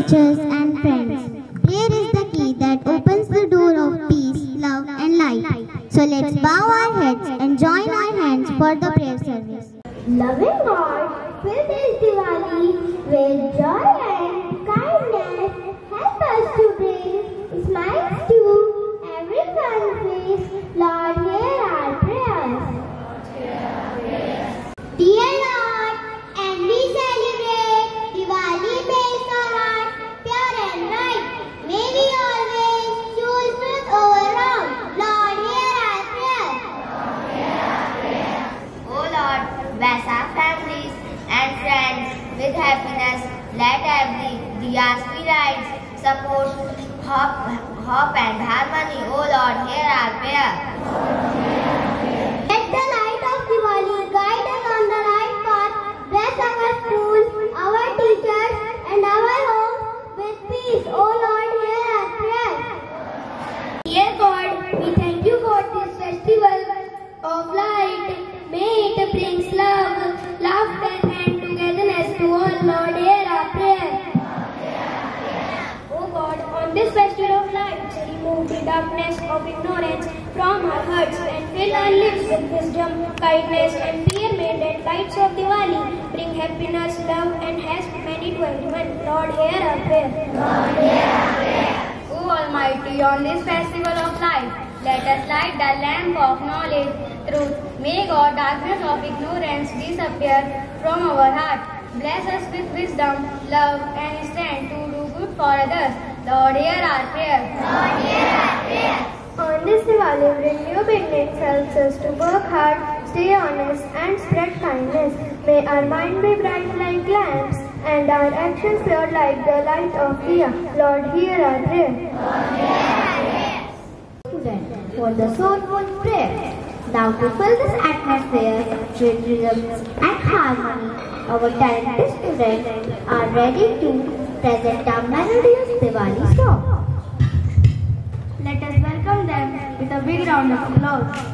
teachers and friends. Prayer is the key that opens the door of peace, love and light. So let's bow our heads and join our hands for the prayer service. Loving God, fill this Diwali with joy and kindness. Help us to bring smiles to everyone's face. Lord, hear our prayers. Dear Lord, and we celebrate Diwali based on heart, pure and right. May we always choose truth over wrong. Lord, hear our prayers. O Lord, bless our families and friends with happiness. Let every diyas be lights, support, hope and harmony. O Lord, hear our prayer. Let the light of Diwali guide us on the right path. Bless our schools, our teachers, and our homes with peace. O Lord, hear our prayers. Dear God, we thank you for this festival of light. May it brings love, laughter, and togetherness to all. Lord, hear our prayers. O God, on this festival of light, remove the darkness of ignorance from our hearts and fill our lives with wisdom, kindness, and fear. May that lights of Diwali bring happiness, love, and has many to everyone. Lord, hear our prayer. Lord, hear our prayer. O Almighty, on this festival of light, let us light the lamp of knowledge, truth. May God, darkness of ignorance disappear from our heart. Bless us with wisdom, love, and strength to do good for others. Lord, hear our prayer. Lord, hear our prayer. On this Diwali, bring new beginnings, helps us to work hard, stay honest, and spread kindness. May our mind be bright like lamps, and our actions pure like the light of Diya. Lord, hear our prayer. Lord, hear our prayer. Students, for the soulful prayer. Now to fill this atmosphere with rhythms and harmony, our talented students are ready to present a melodious Diwali song. Let us welcome them with a big round of applause.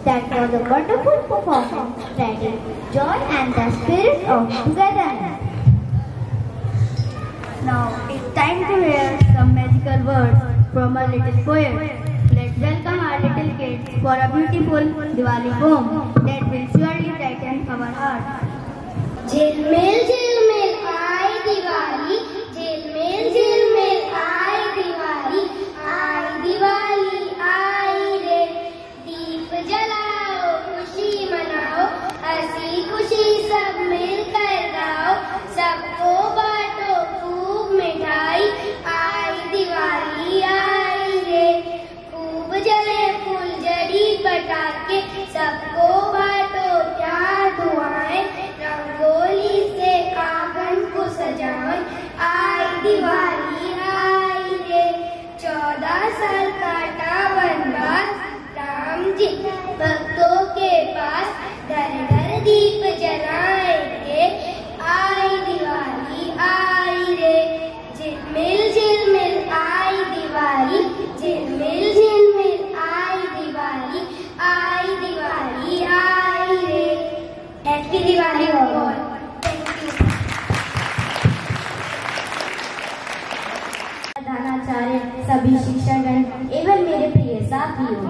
That was a wonderful performance, spreading joy and the spirit of togetherness. Now it's time to hear some magical words from a little poet. Let's welcome our little kids for a beautiful Diwali poem that will surely brighten our hearts. झिलमिल आई दिवाली, झिलमिल आई दिवाली, आई रे। दीप जलाओ, खुशी मनाओ, हंसी खुशी सब मिलकर गाओ, सबको बांटो खूब मिठाई, आई दिवाली आई रे। खूब जले फुलझड़ी पटाखे, सबको बांटो प्यार दुआएं, रंगोली से आंगन को सजाएं, आई दिवाली आई रे। 14 साल काटा वनवास, राम जी भक्तों के पास, घर घर दीप जलाएंगे, आई दिवाली आई रे। झिलमिल आई दिवाली, झिलमिल आई दिवाली, आई रे। Happy Diwali all. प्रधानाचार्य, सभी शिक्षकगण एवं मेरे प्रिय साथियों,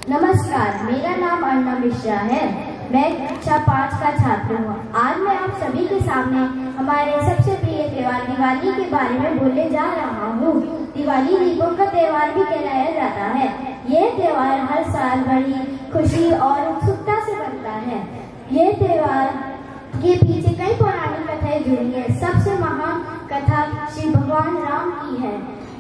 नमस्कार। मेरा नाम अर्णव मिश्रा है। मैं कक्षा 5 का छात्र हूँ। आज मैं आप सभी के सामने हमारे सबसे प्रिय त्योहार दिवाली के बारे में बोलने जा रहा हूँ। दिवाली दीपों का त्योहार भी कहलाया जाता है। यह त्योहार हर साल बड़ी खुशी और उत्सुकता से बनता है। यह त्योहार के पीछे कई पौराणिक कथाएं जुड़ी हैं। सबसे महान कथा श्री भगवान राम की है।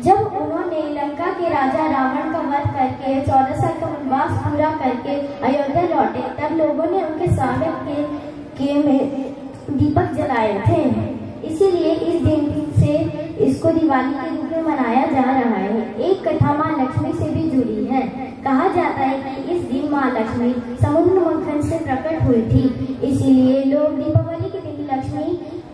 जब उन्होंने लंका के राजा रावण का वध करके 14 साल का वनवास पूरा करके अयोध्या लौटे, तब लोगों ने उनके स्वागत के में दीपक जलाए थे। इसीलिए इस दिन से इसको दिवाली के रूप में मनाया जा रहा है। एक कथा माँ लक्ष्मी से भी जुड़ी है। कहा जाता है कि इस दिन माँ लक्ष्मी समुद्र मंथन से प्रकट हुई थी। इसीलिए लोग दीपावली के दिन लक्ष्मी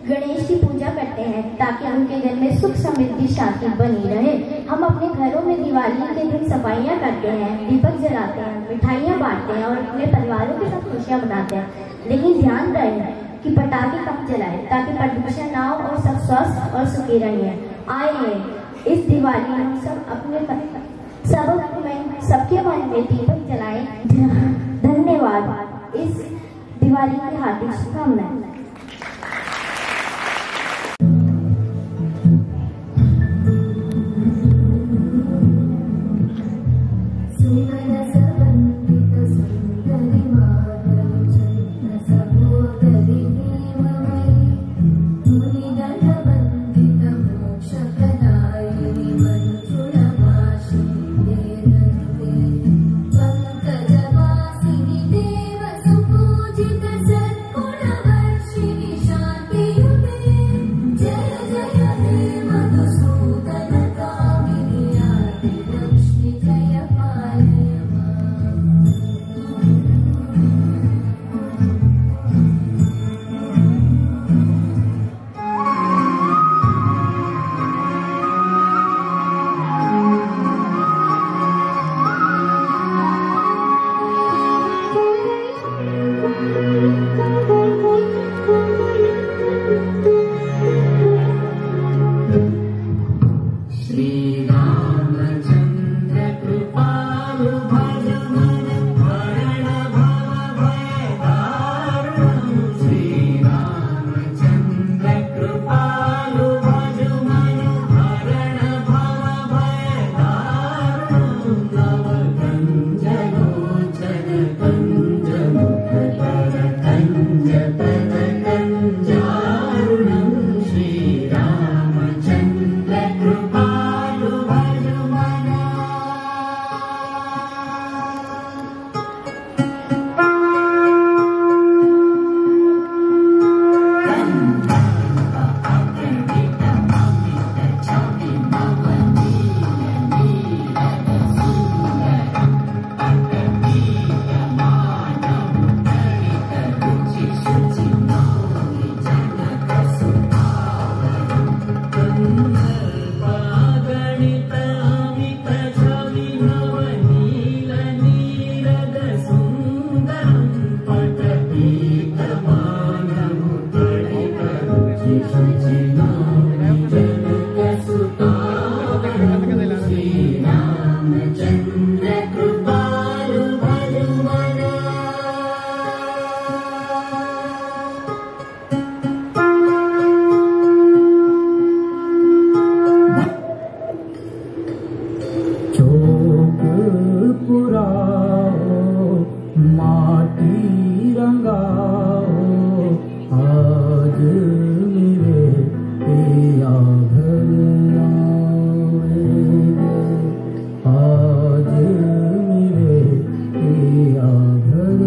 गणेश की पूजा करते हैं ताकि उनके घर में सुख समृद्धि शांति बनी रहे। हम अपने घरों में दिवाली के दिन सफाइयाँ करते हैं, दीपक जलाते हैं, मिठाइयाँ बांटते हैं और अपने परिवारों के साथ खुशियाँ मनाते हैं। लेकिन ध्यान रहे कि पटाखे कम जलाएं ताकि प्रदूषण ना हो और सब स्वस्थ और सुखी रहे। आइए इस दिवाली हम सब सबके मन में दीपक जलाएं। धन्यवाद। इस दिवाली की हार्दिक शुभकामनाएं। पंकजवासिनी देव सुपूजित सद्गुणवर्ष की रंगाओ, आज मेरे पिया घर आएंगे, आज मेरे पिया घर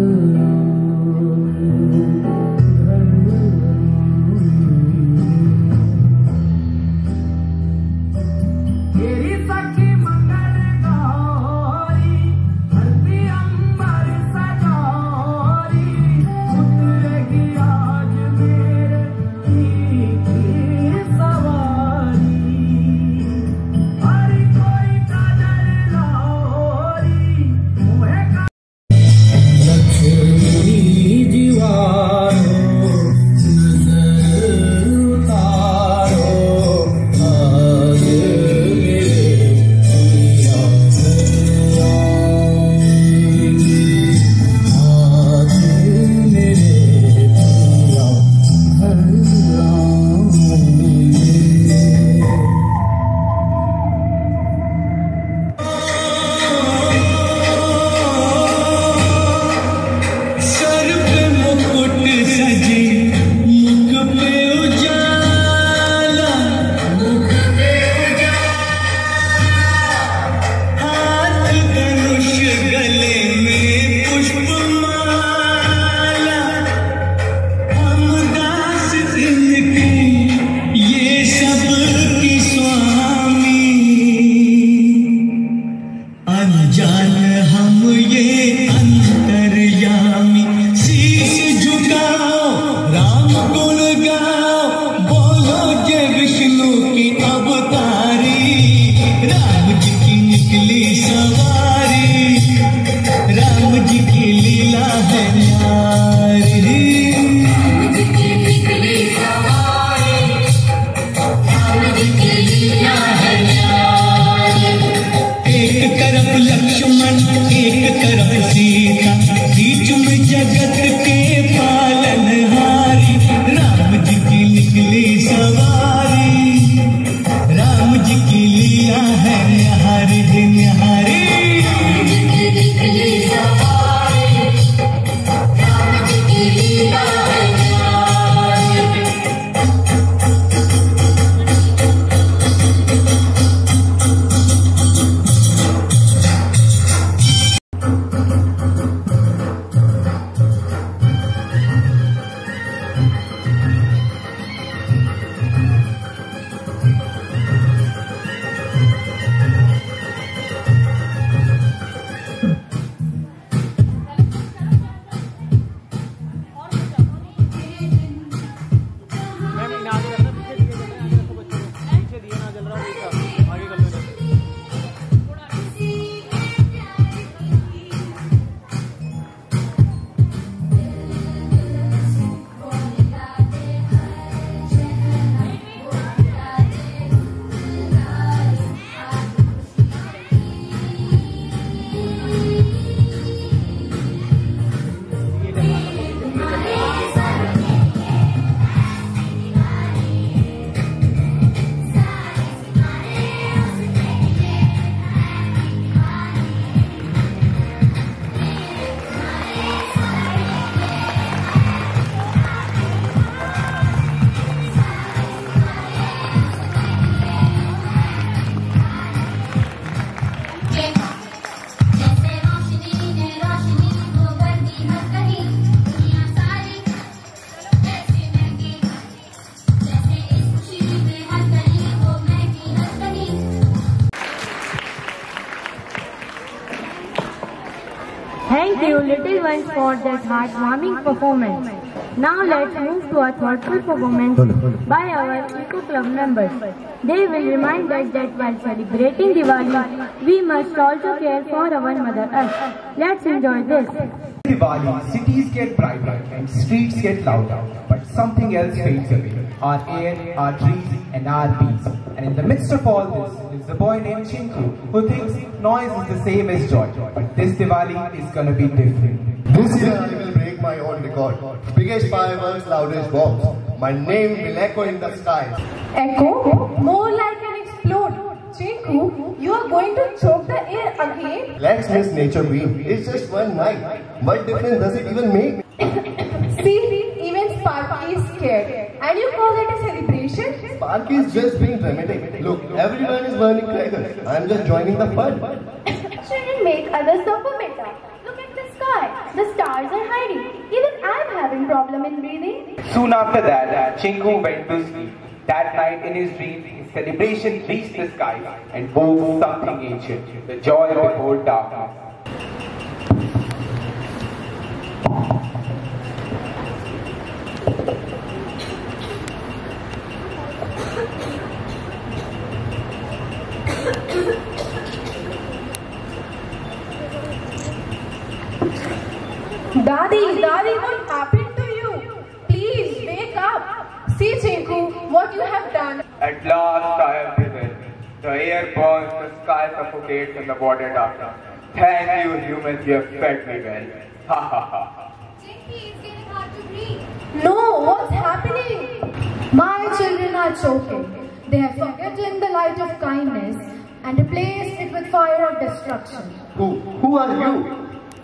Thank you, little ones, for that heartwarming performance. Now let's move to a thoughtful performance by our Eco Club members. They will remind us that while celebrating Diwali, we must also care for our Mother Earth. Let's enjoy this. Diwali, cities get brighter and streets get louder, but something else fades away. Our air, our trees and our peace. And in the midst of all this is a boy named Chinku who thinks noise is the same as joy. But this Diwali is gonna be different. This year I will break my own record. Biggest fireworks, loudest bombs. My name will echo in the skies. Echo? More like an explode. Chinku Chinku, you are going to choke the air again? Let's miss nature beam. It's just one night. What difference does it even make? See, even Sparky is scared. And you call it a celebration? Sparky is just being dramatic. Look, everyone is burning crackers. I'm just joining the fun. Shouldn't make others suffer better. Look at the sky. The stars are hiding. Even I'm having problem in breathing. Soon after that, Chinku went to sleep. That night in his dream, his celebration reached the sky and woke something ancient, the joy before darkness. Daddy, what happened to you? Please wake up. See, Chinku, what you have done. At last I have risen. The air burns, the sky suffocates, and the water darkens. Thank you, humans, you have fed me well. Ha ha ha. Chinky, it's getting hard to breathe. No, what's happening? My children are choking. They have forgotten the light of kindness and replaced it with fire of destruction. Who are you?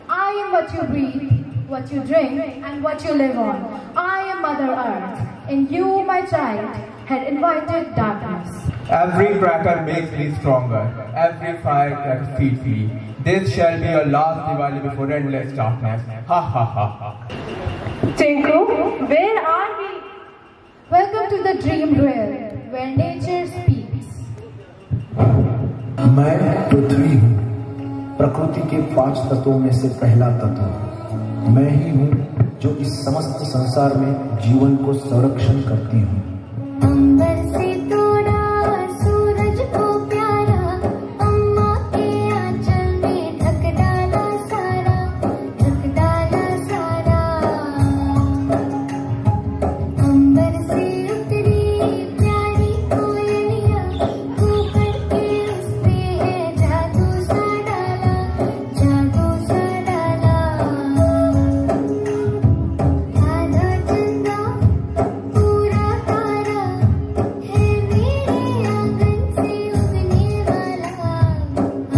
I am what you breathe, what you drink, and what you live on. I am Mother Earth, and you, my child, had invited darkness. Every cracker makes me stronger. Every firecracker feeds me. This shall be your last Diwali before endless darkness. Ha ha ha ha. Chinku, where are we? Welcome to the dream realm, where nature speaks. मैं पृथ्वी हूँ, प्रकृति के 5 तत्वों में से पहला तत्व। मैं ही हूँ जो इस समस्त संसार में जीवन को संरक्षण करती हूँ। अंबर से तोड़ा सूरज को प्यारा, अम्मा के आंचल में ढक डाला सारा, ढक डाला सारा। अंबर से उतरी प्यारी कोयलिया, ऊपर के उस पे है जादू सा डाला, जादू सा डाला। आधा चंदा पूरा तारा है मेरे आंगन से उगने वाला।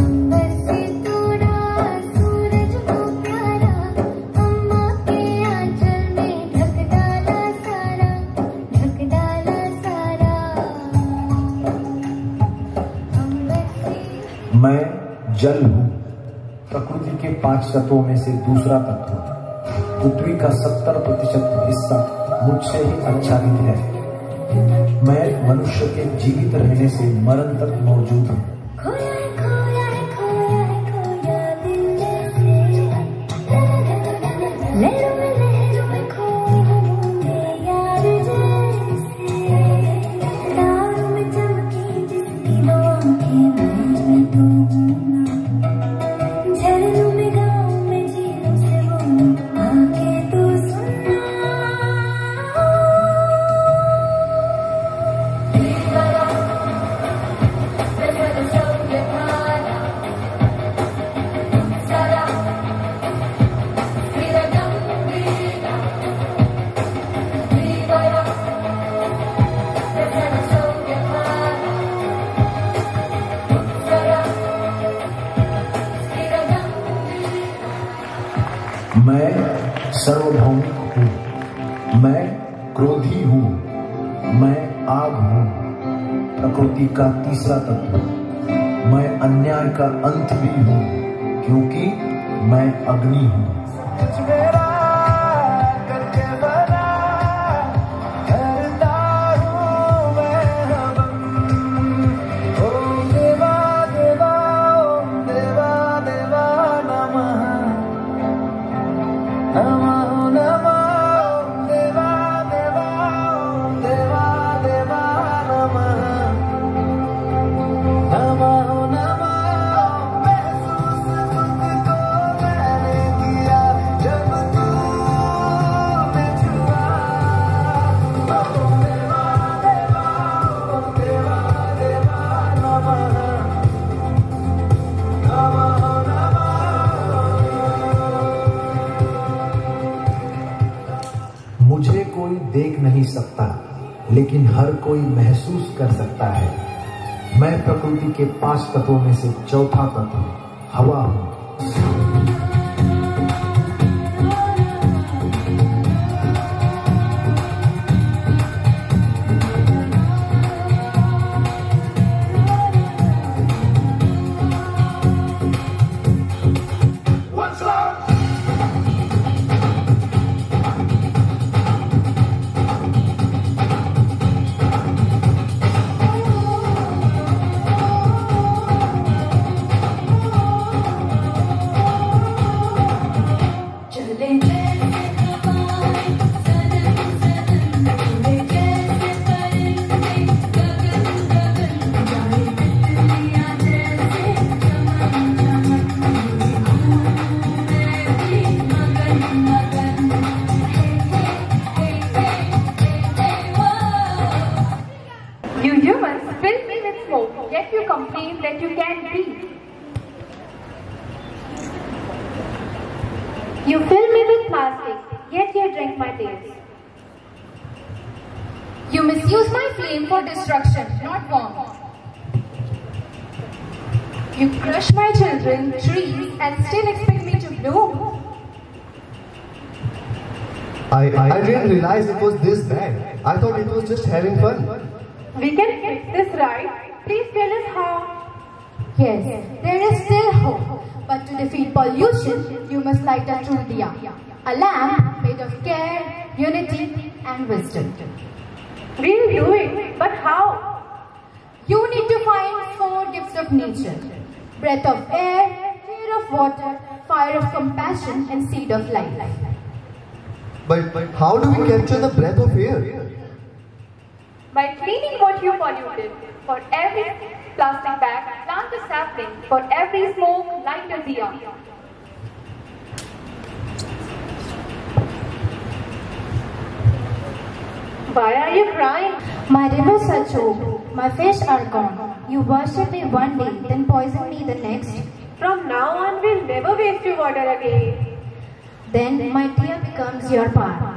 अंबर से तोड़ा सूरज को प्यारा, अम्मा के आंचल में ढक डाला सारा, ढक डाला सारा। अंबर से मैं जल हूँ, प्रकृति के 5 तत्वों में से दूसरा तत्व। पृथ्वी का 70% हिस्सा मुझसे ही आच्छादित है। मैं मनुष्य के जीवित रहने से मरण तक मौजूद हूँ। खोया खोया खोया खोया दिल जैसे, लहरों में खोया होंगे यार जैसे। तारों में चमकी जिसकी दो आंखें मैं तो हूँ ना। झरनों में गाँव में झीलों से वो आके तो सुनना। मैं सार्वभौमिक हूँ, मैं क्रोधी हूँ, मैं आग हूँ, प्रकृति का तीसरा तत्व। मैं अन्याय का अंत भी हूँ, क्योंकि मैं अग्नि हूँ। मुझे कोई देख नहीं सकता, लेकिन हर कोई महसूस कर सकता है। मैं प्रकृति के 5 तत्वों में से चौथा तत्व हवा हूँ। You humans fill me with smoke, yet you complain that you can't breathe. You fill me with plastic, yet you drink my tears. You misuse my flame for destruction, not warmth. You crush my children, trees, and still expect me to bloom. I didn't realize it was this bad. I thought it was just having fun. We can fix this, right? Please tell us how. Yes, there is still hope. But to defeat pollution, you must light a true diya. A lamp made of care, unity and wisdom. We'll do it, but how? You need to find 4 gifts of nature. Breath of air, air of water, fire of compassion and seed of life. But how do we capture the breath of air? By cleaning what you polluted. For every plastic bag, plant a sapling. For every smoke, light a diya. Why are you crying? My rivers are choked, my fish are gone. You worship me one day, then poison me the next. From now on, we'll never waste your water again. Then my tear becomes your power.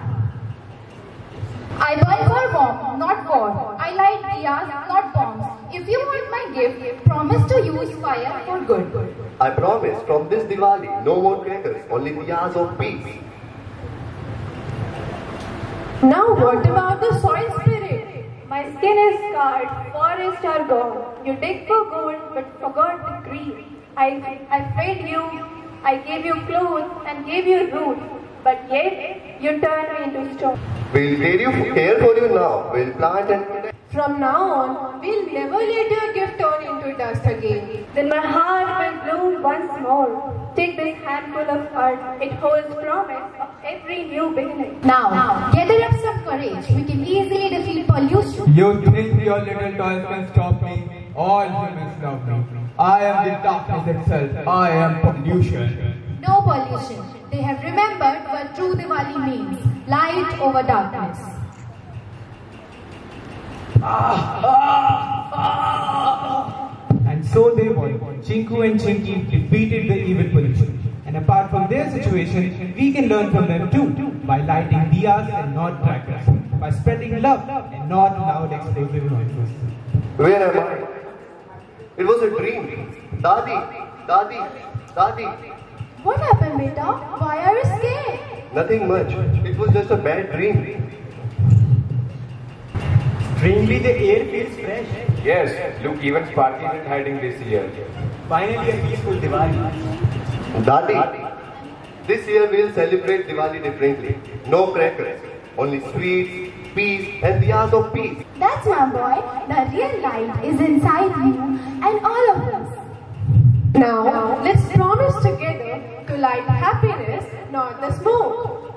I burn for warmth, not war. I light diyas, not bombs. If you want my gift, promise to use fire for good. I promise, from this Diwali, no more crackers, only diyas of peace. Now what about the soil spirit? My skin is scarred, forests are gone. You dig for gold, but forgot the green. I fed you, I gave you clothes and gave you root. But yet, you turn me into stone. We'll care for you now. We'll plant and... From now on, we'll never let your gift turn into dust again. Then my heart will bloom once more. Take this handful of earth. It holds promise of every new beginning. Now, gather up some courage. We can easily defeat pollution. You think your little toys can stop me? All humans love me. I am the darkness itself. I am pollution. No pollution. They have remembered what true Diwali means. Light over darkness. And so they won. Chinku and Chinky defeated the evil pollution. And apart from their situation, we can learn from them too. By lighting diyas and not crackers. By spreading love and not loud explosive noises. Where am I? It was a dream. Dadi. What happened, beta? Why are you scared? Nothing much. It was just a bad dream. Strangely, the air feels fresh. Yes, look, even Sparky isn't hiding this year. Finally, a peaceful Diwali. Dadi, this year we'll celebrate Diwali differently. No crackers, only sweets, peace and diyas of peace. That's my boy. The real light is inside you and all of us. Now, let's promise together to light happiness, not the smoke.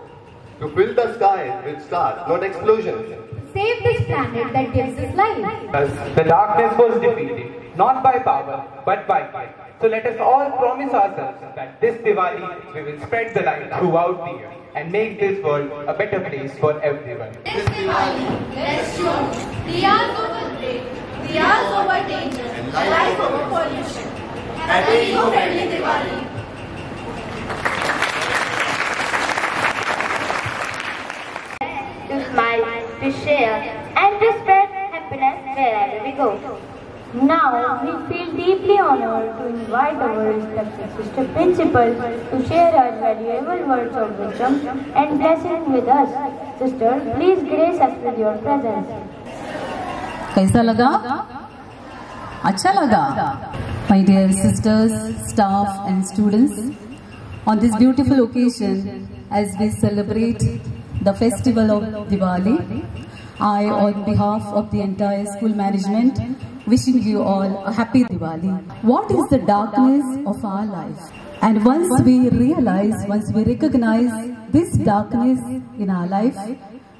To fill the sky with stars, not explosions. Save this planet that gives us light. As the darkness was defeated, not by power, but by light. So let us all promise ourselves that this Diwali we will spread the light throughout the year and make this world a better place for everyone. This Diwali, let's choose diyas over hate, diyas over danger, and life over pollution. Happy eco-friendly Diwali. To smile, to share, and to spread happiness wherever we go. Now, we feel deeply honored to invite our respected Sister Principal to share her valuable words of wisdom and blessing with us. Sister, please grace us with your presence. कैसा लगा? अच्छा लगा? My dear sisters, staff and students, on this beautiful occasion, as we celebrate the festival of Diwali, I, on behalf of the entire school management, wishing you all a happy Diwali. What is the darkness of our life? And once we realize, once we recognize this darkness in our life,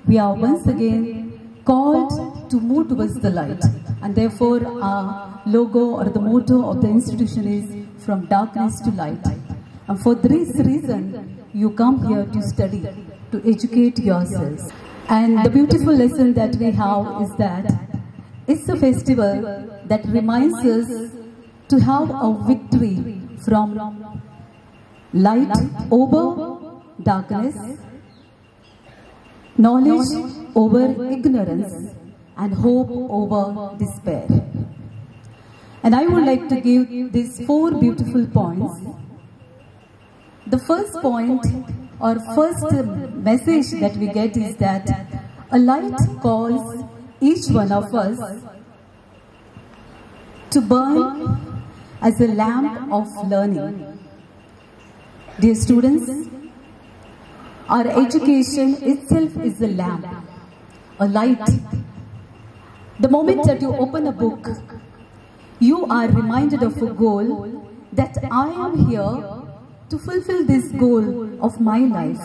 we are once again called to move towards the light. And therefore our logo or the motto of the institution is from darkness to light. And for this reason, you come here to study, to educate yourselves. And the beautiful lesson that we have is that it's a festival that reminds us to have a victory from light over darkness, knowledge over ignorance, and hope over despair. And I would like to give these 4 beautiful points. The first point or first message that we get is that a light calls each one of us to burn as a lamp of learning. Dear students, our education itself is a lamp, a light. The moment that you open a book, you are reminded of a goal, that I am here to fulfill this goal of my life.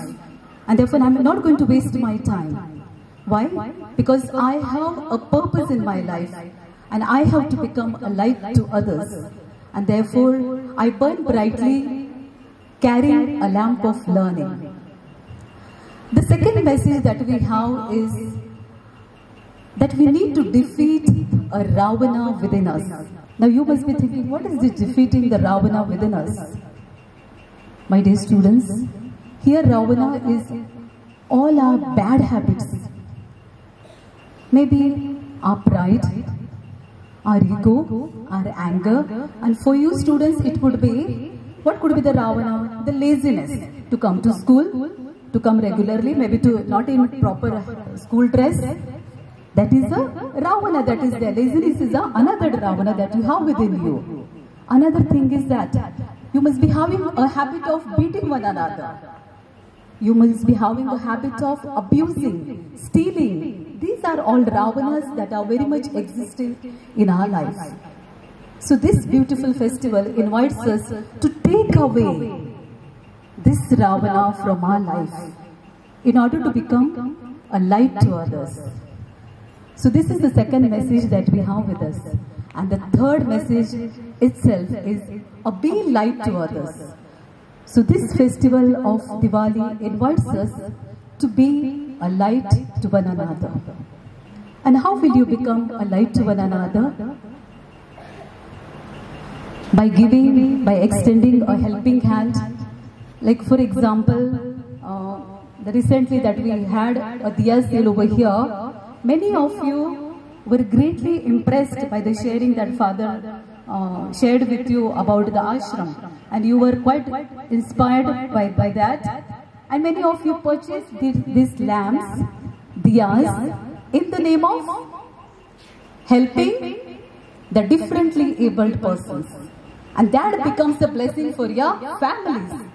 And therefore I am not going to waste my time. Why? Because I have a purpose in my life and I have to become a light to others. And therefore I burn brightly, carrying a lamp of learning. The second message that we have is that we need to defeat a Ravana within us. Now you must be thinking, what is this defeating the Ravana within us? My dear students, here Ravana is all our bad habits. Maybe our pride, our ego, our anger, and for you students it would be, what could be the Ravana? The laziness to come to school, to come regularly, maybe to not in proper school dress. That is a Ravana that is there. Laziness is another Ravana that you have within you. Another thing is that you must be having a habit of beating one another. You must be having a habit of abusing, stealing. These are all Ravanas that are very much existing in our life. So this beautiful festival invites us to take away this Ravana from our life in order to become a light to others. So this is the second message that we have with us. And the third message itself is be light to others. So this festival of Diwali invites us to be a light to one another. And how will you become a light to one another? By giving, by extending a helping hand. Like for example, recently that we had a Diya sale over here, many of you were greatly impressed by the sharing that Father shared with you about the ashram, and you were quite inspired by that, and many of you purchased these lamps, diyas, in the name of helping the differently abled persons, and that becomes a blessing for your families.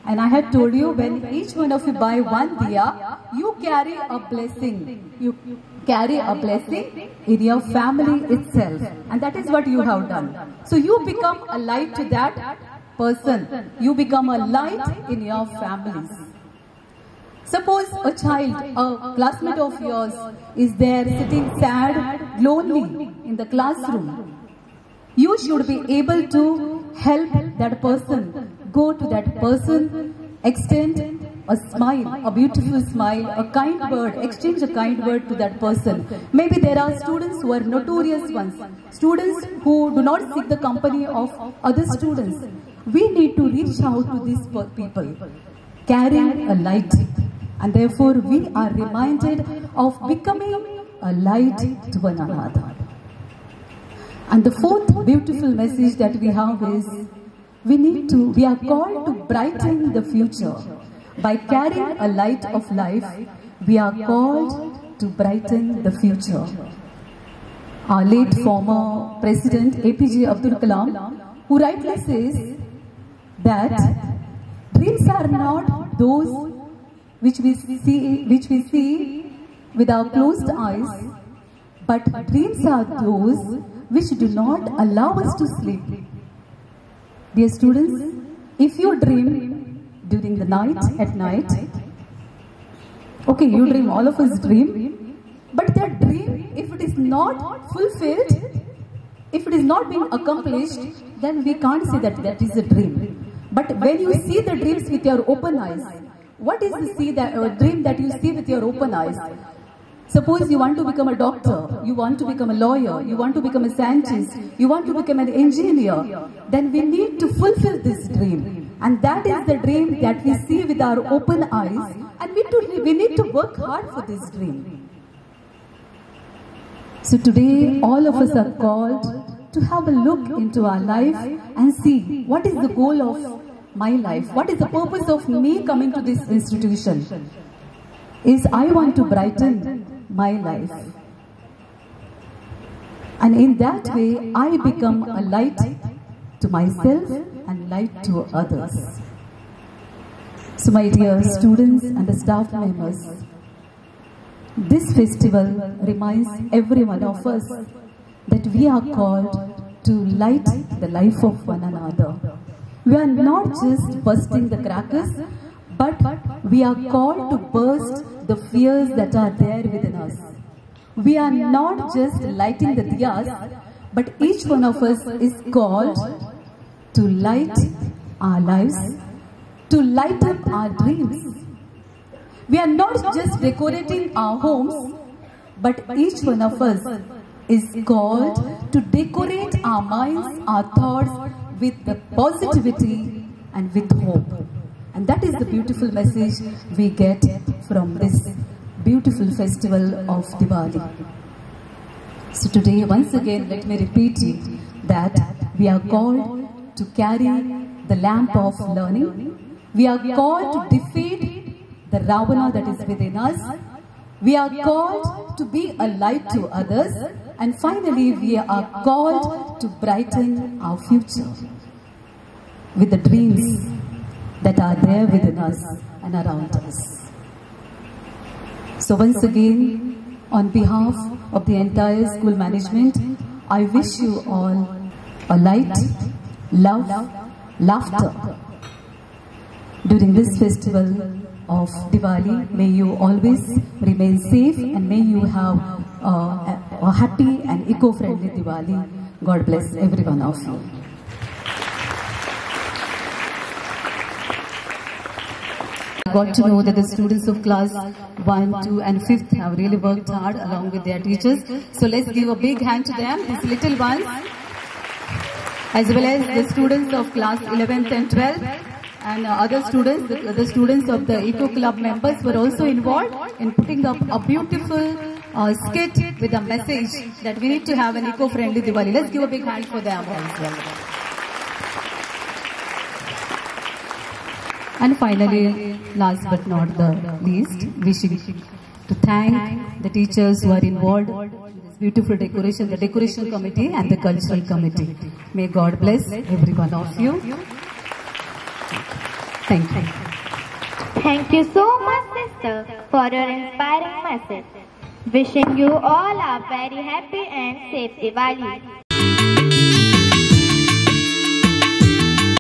And I had told you, when each one of you buy one diya, you carry a blessing. You carry a blessing in your family itself. And that is what you have done. So you become a light to that person. You become a light in your families. Suppose a child, a classmate of yours, is there sitting sad, lonely in the classroom. You should be able to help that person. Go to that person, extend a smile, a beautiful smile, a kind word, exchange a kind word to that person. Maybe there are students who are notorious ones, students who do not seek the company of other students. We need to reach out to these people, carrying a light. And therefore we are reminded of becoming a light to one another. And the fourth beautiful message that we have is, we are called to brighten the future. By carrying a light of life, we are called to brighten the future. Our late former President APJ Abdul Kalam, who rightly says that dreams are not those which we see with our closed eyes, but dreams are those which do not allow us to sleep. Dear students, if you dream during the night, at night, okay, you dream, all of us dream, but that dream, if it is not fulfilled, if it is not being accomplished, then we can't say that that is a dream. But when you see the dreams with your open eyes, what is the dream that you see with your open eyes? Suppose you want to become a doctor, you want to become a lawyer, you want to become a scientist, you want to become an engineer, then we need to fulfill this dream. And that is the dream that we see with our open eyes, and we need to work hard for this dream. So today, all of us are called to have a look into our life and see what is the goal of my life, what is the purpose of me coming to this institution. Is I want to brighten my life. And in that way, I become a light to myself and light to others. So my dear students and the staff members, this festival reminds every one of us that we are called to light the life of one another. We are not just bursting the crackers, but we are called to burst the fears that are there within us. We are not just lighting the diyas, but each one of us is called to light our lives, to light up our dreams. We are not just decorating our homes, but each one of us is called to decorate our minds, our thoughts with the positivity and with hope. And that is the beautiful message we get from this beautiful festival of Diwali. So today, once again, let me repeat it, that we are called to carry the lamp of learning. We are called to defeat the Ravana that is within us. We are called to be a light to others. And finally, we are called to brighten our future with the dreams that are there within us and around us. So once again, on behalf of the entire school management, I wish you all a light, love, laughter during this festival of Diwali. May you always remain safe and may you have a happy and eco-friendly Diwali. God bless every one of you. I got to know that the students of class 1, 2 and 5th have really worked hard along with their teachers. So let's give a big hand to them, these little ones, as well as the students of class 11th and 12th and other students, the students of the Eco Club members were also involved in putting up a beautiful skit with a message that we need to have an eco-friendly Diwali. Let's give a big hand for them as well. And finally, last but not the least, wishing to thank the teachers who are involved in this beautiful decoration, the decoration committee and the cultural committee. May God bless every one of you. Thank you. Thank you so much, sister, for your inspiring message. Wishing you all a very happy and safe Diwali.